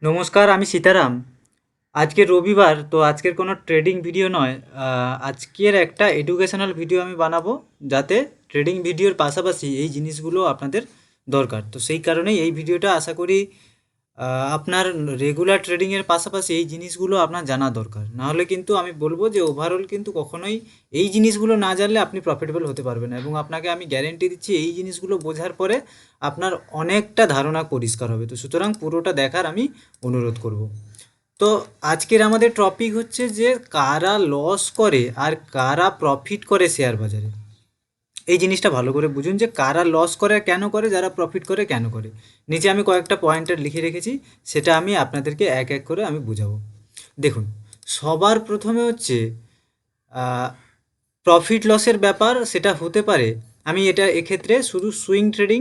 নমস্কার, আমি সীতারাম। আজকে রবিবার, তো আজকের কোনো ট্রেডিং ভিডিও নয়। আজকের একটা এডুকেশনাল ভিডিও আমি বানাবো, যাতে ট্রেডিং ভিডিওর পাশাপাশি এই জিনিসগুলো আপনাদের দরকার। তো সেই কারণেই এই ভিডিওটা, আশা করি আপনার রেগুলার ট্রেডিংয়ের পাশাপাশি এই জিনিসগুলো আপনার জানা দরকার। নাহলে কিন্তু আমি বলবো যে ওভারঅল কিন্তু কখনোই এই জিনিসগুলো না জানলে আপনি প্রফিটেবল হতে পারবেন না, এবং আপনাকে আমি গ্যারেন্টি দিচ্ছি এই জিনিসগুলো বোঝার পরে আপনার অনেকটা ধারণা পরিষ্কার হবে। তো সুতরাং পুরোটা দেখার আমি অনুরোধ করব। তো আজকের আমাদের টপিক হচ্ছে যে কারা লস করে আর কারা প্রফিট করে শেয়ার বাজারে। এই জিনিসটা ভালো করে বুঝুন যে কারা লস করে কেন করে, যারা প্রফিট করে কেন করে। নিচে আমি কয়েকটা পয়েন্টার লিখে রেখেছি, সেটা আমি আপনাদেরকে এক এক করে আমি বুঝাবো। দেখুন, সবার প্রথমে হচ্ছে প্রফিট লসের ব্যাপার। সেটা হতে পারে, আমি এটা এক্ষেত্রে শুধু সুইং ট্রেডিং,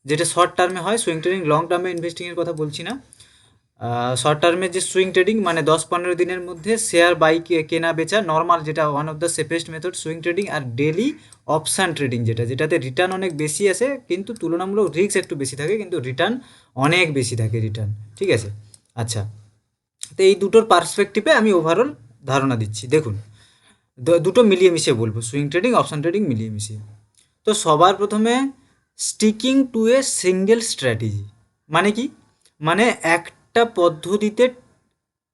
যেটা শর্ট টার্মে হয় সুইং ট্রেডিং, লং টার্মে ইনভেস্টিংয়ের কথা বলছি না। শর্ট টার্মে যে সুইং ট্রেডিং মানে 10-15 দিনের মধ্যে শেয়ার বাই কেনা বেচা, নর্মাল, যেটা one of the safest method swing trading. আর ডেলি অপশান ট্রেডিং, যেটাতে রিটার্ন অনেক বেশি আসে, কিন্তু তুলনামূলক রিস্ক একটু বেশি থাকে, কিন্তু রিটার্ন অনেক বেশি থাকে রিটার্ন। ঠিক আছে? আচ্ছা, তো এই দুটোর পার্সপেক্টিভে আমি ওভারঅল ধারণা দিচ্ছি। দেখুন, দুটো মিলিয়ে মিশিয়ে বলবো, সুইং ট্রেডিং অপশান ট্রেডিং মিলিয়ে মিশিয়ে। তো সবার প্রথমে sticking to a single strategy মানে কি? মানে একটা পদ্ধতিতে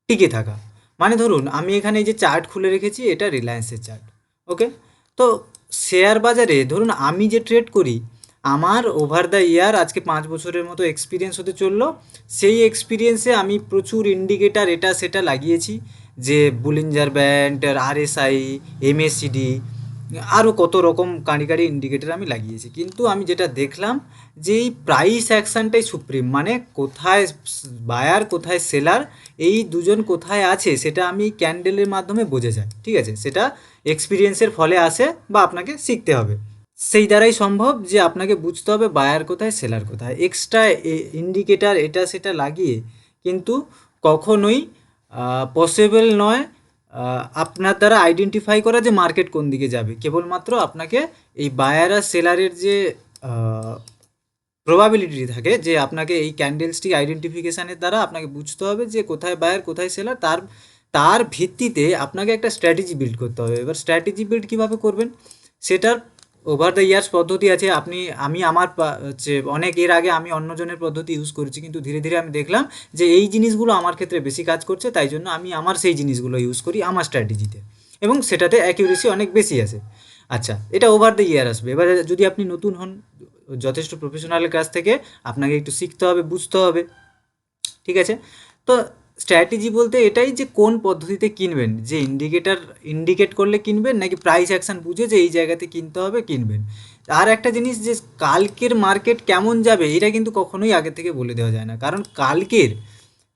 টিকে থাকা। মানে ধরুন, আমি এখানে এই যে চার্ট খুলে রেখেছি, এটা রিলায়েন্সের চার্ট। ওকে? তো শেয়ার বাজারে ধরুন আমি যে ট্রেড করি, আমার ওভার দ্য ইয়ার আজকে 5 বছরের মতো এক্সপিরিয়েন্স হতে চললো। সেই এক্সপিরিয়েন্সে আমি প্রচুর ইন্ডিকেটার এটা সেটা লাগিয়েছি, যে বুলিঞ্জার ব্যান্ড, আরএসআই, এমএসিডি, আরও কত রকম কাঁড়ি কাঁড়ি ইন্ডিকেটার আমি লাগিয়েছি। কিন্তু আমি যেটা দেখলাম, যে এই প্রাইস অ্যাকশানটাই সুপ্রিম। মানে কোথায় বায়ার কোথায় সেলার, এই দুজন কোথায় আছে, সেটা আমি ক্যান্ডেলের মাধ্যমে বোঝা যায়। ঠিক আছে? সেটা এক্সপিরিয়েন্সের ফলে আসে, বা আপনাকে শিখতে হবে। সেই দ্বারাই সম্ভব যে আপনাকে বুঝতে হবে বায়ার কোথায় সেলার কোথায়। এক্সট্রা ইন্ডিকেটার এটা সেটা লাগিয়ে কিন্তু কখনোই পসিবল নয় আপনার দ্বারা আইডেন্টিফাই করা যে মার্কেট কোন দিকে যাবে। কেবলমাত্র আপনাকে এই বায়ার আর সেলারের যে প্রবাবিলিটি থাকে, যে আপনাকে এই ক্যান্ডেলস্টিক আইডেন্টিফিকেশানের দ্বারা আপনাকে বুঝতে হবে যে কোথায় বায়ার কোথায় সেলার। তার তার ভিত্তিতে আপনাকে একটা স্ট্র্যাটেজি বিল্ড করতে হবে। এবার স্ট্র্যাটেজি বিল্ড কীভাবে করবেন, সেটার ওভার দ্য ইয়ার্স পদ্ধতি আছে। আমি আমার হচ্ছে অনেক এর আগে আমি অন্যজনের পদ্ধতি ইউজ করেছি, কিন্তু ধীরে ধীরে আমি দেখলাম যে এই জিনিসগুলো আমার ক্ষেত্রে বেশি কাজ করছে, তাই জন্য আমি আমার সেই জিনিসগুলো ইউজ করি আমার স্ট্র্যাটেজিতে, এবং সেটাতে অ্যাকিউরেসি অনেক বেশি আসে। আচ্ছা, এটা ওভার দ্য ইয়ার আসবে। এবারে যদি আপনি নতুন হন, যথেষ্ট প্রফেশনালের কাছ থেকে আপনাকে একটু শিখতে হবে, বুঝতে হবে। ঠিক আছে? তো স্ট্র্যাটেজি বলতে এটাই, যে কোন পদ্ধতিতে কিনবেন, যে ইন্ডিকেট করলে কিনবেন, নাকি প্রাইস অ্যাকশান বুঝে যে এই জায়গাতে কিনতে হবে কিনবেন। আর একটা জিনিস, যে কালকের মার্কেট কেমন যাবে, এটা কিন্তু কখনোই আগে থেকে বলে দেওয়া যায় না। কারণ কালকের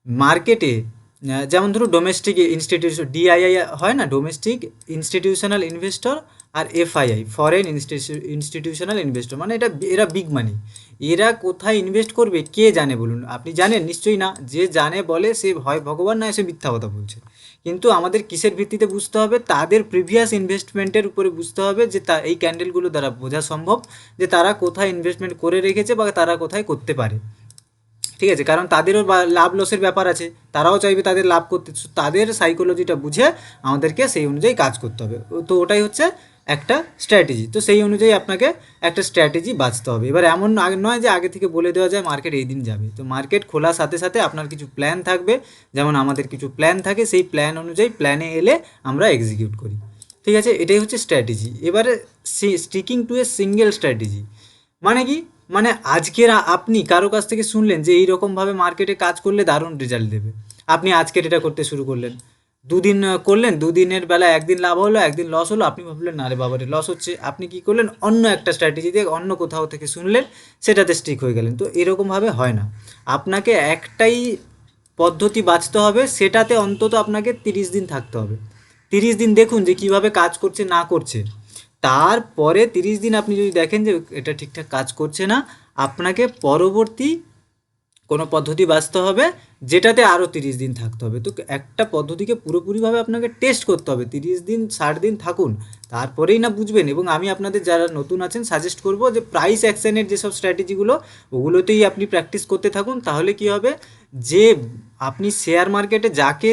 মার্কেটে যেমন ধরুন ডোমেস্টিক ইনস্টিটিউশন, ডিআইআই হয় না, ডোমেস্টিক ইনস্টিটিউশনাল ইনভেস্টর, আর এফআইআই, ফরেন ইনস্টিটিউশনাল ইনভেস্টর, মানে এরা বিগ মানি। এরা কোথায় ইনভেস্ট করবে কে জানে বলুন? আপনি জানেন? নিশ্চয়ই না। যে জানে বলে সে হয় ভগবান, না সে মিথ্যা কথা বলছে। কিন্তু আমাদের কিসের ভিত্তিতে বুঝতে হবে? তাদের প্রিভিয়াস ইনভেস্টমেন্টের উপরে বুঝতে হবে, যে এই ক্যান্ডেলগুলো দ্বারা বোঝা সম্ভব যে তারা কোথায় ইনভেস্টমেন্ট করে রেখেছে, বা তারা কোথায় করতে পারে। ঠিক আছে? কারণ তাদেরও লাভ লসের ব্যাপার আছে, তারাও চাইবে তাদের লাভ করতে। তাদের সাইকোলজিটা বুঝে আমাদেরকে সেই অনুযায়ী কাজ করতে হবে। তো ওটাই হচ্ছে একটা স্ট্র্যাটেজি। তো সেই অনুযায়ী আপনাকে একটা স্ট্র্যাটেজি বাছতে হবে। এবার এমন নয় যে আগে থেকে বলে দেওয়া যায় মার্কেট এই দিন যাবে। তো মার্কেট খোলার সাথে সাথে আপনার কিছু প্ল্যান থাকবে, যেমন আমাদের কিছু প্ল্যান থাকে। সেই প্ল্যান অনুযায়ী প্ল্যানে এলে আমরা এক্সিকিউট করি। ঠিক আছে? এটাই হচ্ছে স্ট্র্যাটেজি। এবারে sticking to a single strategy মানে কি? মানে আজকের আপনি কারো কাছ থেকে শুনলেন যে এই রকমভাবে মার্কেটে কাজ করলে দারুণ রেজাল্ট দেবে। আপনি আজকের এটা করতে শুরু করলেন, দুদিন করলেন, দুদিনের বেলা একদিন লাভ হলো একদিন লস হলো, আপনি ভাবলেন না রে বাবারে লস হচ্ছে। আপনি কি করলেন? অন্য একটা স্ট্র্যাটেজি দিয়ে অন্য কোথাও থেকে শুনলেন, সেটাতে স্টিক হয়ে গেলেন। তো এরকমভাবে হয় না। আপনাকে একটাই পদ্ধতি বাছতে হবে, সেটাতে অন্তত আপনাকে 30 দিন থাকতে হবে। 30 দিন দেখুন যে কীভাবে কাজ করছে না করছে। তারপরে 30 দিন আপনি যদি দেখেন যে এটা ঠিকঠাক কাজ করছে না, আপনাকে পরবর্তী কোনো পদ্ধতি বাছতে হবে, যেটাতে আরও 30 দিন থাকতে হবে। তো একটা পদ্ধতিকে পুরোপুরিভাবে আপনাকে টেস্ট করতে হবে। 30 দিন 60 দিন থাকুন, তারপরেই না বুঝবেন। এবং আমি আপনাদের যারা নতুন আছেন সাজেস্ট করব যে প্রাইস অ্যাকশানের যেসব স্ট্র্যাটেজিগুলো, ওগুলোতেই আপনি প্র্যাকটিস করতে থাকুন। তাহলে কি হবে, যে আপনি শেয়ার মার্কেটে যাকে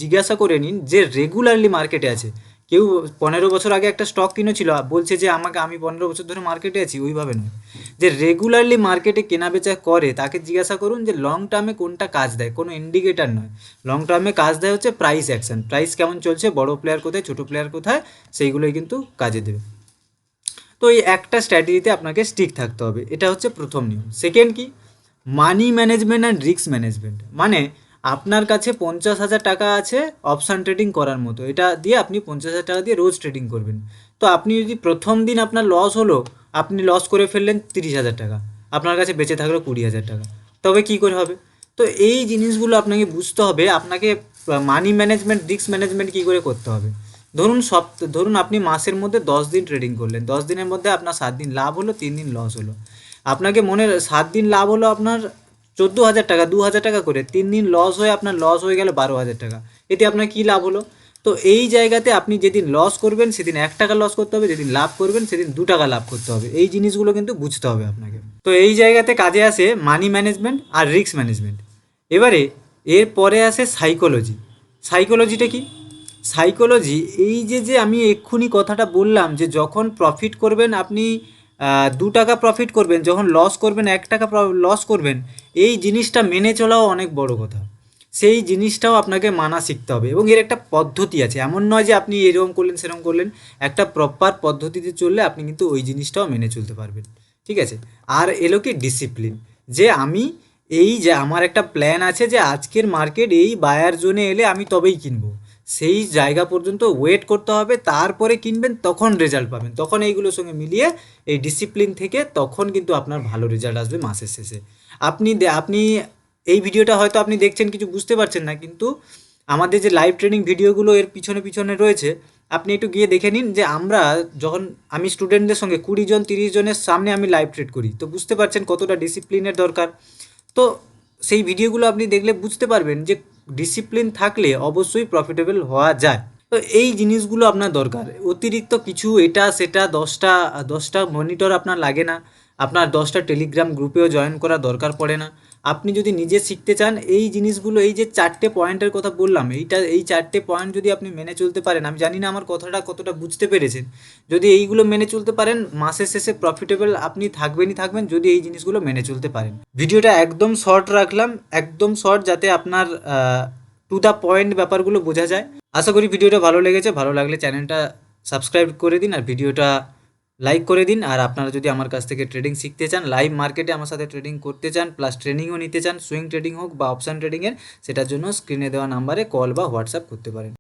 জিজ্ঞাসা করে নিন যে রেগুলারলি মার্কেটে আছে, কেউ 15 বছর আগে একটা স্টক কিনেছিল বলছে যে আমি 15 বছর ধরে মার্কেটে আছি, ওইভাবে নয়। যে রেগুলারলি মার্কেটে কেনা বেচা করে তাকে জিজ্ঞাসা করুন যে লং টার্মে কোনটা কাজ দেয়, কোনো ইন্ডিকেটার নয়। লং টার্মে কাজ দেয় হচ্ছে প্রাইস অ্যাকশন, প্রাইস কেমন চলছে, বড় প্লেয়ার কোথায়, ছোটো প্লেয়ার কোথায়, সেইগুলোই কিন্তু কাজে দেবে। তো এই একটা স্ট্র্যাটেজিতে আপনাকে স্টিক থাকতে হবে, এটা হচ্ছে প্রথম নিয়ম। সেকেন্ড কি, money management and risk management. মানে আপনার কাছে 50,000 টাকা আছে অপশান ট্রেডিং করার মতো, এটা দিয়ে আপনি 50,000 টাকা দিয়ে রোজ ট্রেডিং করবেন। তো আপনি যদি প্রথম দিন আপনার লস হলো, আপনি লস করে ফেললেন 30,000 টাকা, আপনার কাছে বেঁচে থাকলো 20,000 টাকা, তবে কী করে হবে? তো এই জিনিসগুলো আপনাকে বুঝতে হবে। আপনাকে মানি ম্যানেজমেন্ট, রিস্ক ম্যানেজমেন্ট কী করে করতে হবে। ধরুন আপনি মাসের মধ্যে 10 দিন ট্রেডিং করলেন, 10 দিনের মধ্যে আপনার 7 দিন লাভ হলো, 3 দিন লস হলো। আপনাকে 7 দিন লাভ হলো আপনার 14,000 টাকা, 2,000 টাকা করে, 3 দিন লস হয়ে আপনার লস হয়ে গেল 12,000 টাকা। এতে আপনার কী লাভ হলো? তো এই জায়গাতে আপনি যেদিন লস করবেন সেদিন 1 টাকা লস করতে হবে, যেদিন লাভ করবেন সেদিন 2 টাকা লাভ করতে হবে। এই জিনিসগুলো কিন্তু বুঝতে হবে আপনাকে। তো এই জায়গাতে কাজে আসে মানি ম্যানেজমেন্ট আর রিস্ক ম্যানেজমেন্ট। এবারে এরপরে আসে সাইকোলজি। সাইকোলজিটা কি? সাইকোলজি এই যে আমি এক্ষুনি কথাটা বললাম যে যখন প্রফিট করবেন আপনি 2 টাকা প্রফিট করবেন, যখন লস করবেন 1 টাকা লস করবেন, এই জিনিসটা মেনে চলাও অনেক বড় কথা। সেই জিনিসটাও আপনাকে মানা শিখতে হবে এবং এর একটা পদ্ধতি আছে। এমন নয় যে আপনি এরকম করলেন সেরকম করলেন, একটা প্রপার পদ্ধতিতে চললে আপনি কিন্তু ওই জিনিসটাও মেনে চলতে পারবেন। ঠিক আছে? আর এলো কি ডিসিপ্লিন, যে যে আমার একটা প্ল্যান আছে যে আজকের মার্কেট এই বায়ার জোনে এলে আমি তবেই কিনবো, সেই জায়গা পর্যন্ত ওয়েট করতে হবে, তারপরে কিনবেন, তখন রেজাল্ট পাবেন। তখন এইগুলোর সঙ্গে মিলিয়ে এই ডিসিপ্লিন থেকে তখন কিন্তু আপনার ভালো রেজাল্ট আসবে মাসের শেষে। আপনি এই ভিডিওটা হয়তো আপনি দেখছেন, কিছু বুঝতে পারছেন না, কিন্তু আমাদের যে লাইভ ট্রেনিং ভিডিওগুলো এর পিছনে পিছনে রয়েছে, আপনি একটু গিয়ে দেখে নিন যে আমি স্টুডেন্টদের সঙ্গে 20 জন 30 জনের সামনে আমি লাইভ ট্রেড করি, তো বুঝতে পারছেন কতটা ডিসিপ্লিনের দরকার। তো সেই ভিডিওগুলো আপনি দেখলে বুঝতে পারবেন যে ডিসিপ্লিন থাকলে অবশ্যই প্রফিটেবল হওয়া যায়। তো এই জিনিসগুলো আপনার দরকার। অতিরিক্ত কিছু এটা সেটা 10টা মনিটর আপনার লাগে না, আপনার 10টা টেলিগ্রাম গ্রুপেও জয়েন করা দরকার পড়ে না। আপনি যদি নিজে শিখতে চান এই জিনিসগুলো, এই যে 4টে পয়েন্টের কথা বললাম, এই 4টে পয়েন্ট যদি আপনি মেনে চলতে পারেন, আমি জানি না আমার কথাটা কতটা বুঝতে পেরেছেন, যদি এইগুলো মেনে চলতে পারেন মাসের শেষে প্রফিটেবল আপনি থাকবেন যদি এই জিনিসগুলো মেনে চলতে পারেন। ভিডিওটা একদম শর্ট রাখলাম, একদম শর্ট, যাতে আপনার টু দ্য পয়েন্ট ব্যাপারগুলো বোঝা যায়। আশা করি ভিডিওটা ভালো লেগেছে। ভালো লাগলে চ্যানেলটা সাবস্ক্রাইব করে দিন আর ভিডিওটা লাইক করে দিন। আর আপনারা যদি আমার কাছ থেকে ট্রেডিং শিখতে চান, লাইভ মার্কেটে আমার সাথে ট্রেডিং করতে চান, প্লাস ট্রেনিংও নিতে চান, সুইং ট্রেডিং হোক বা অপশান ট্রেডিংয়ের, সেটার জন্য স্ক্রিনে দেওয়া নাম্বারে কল বা হোয়াটসঅ্যাপ করতে পারেন।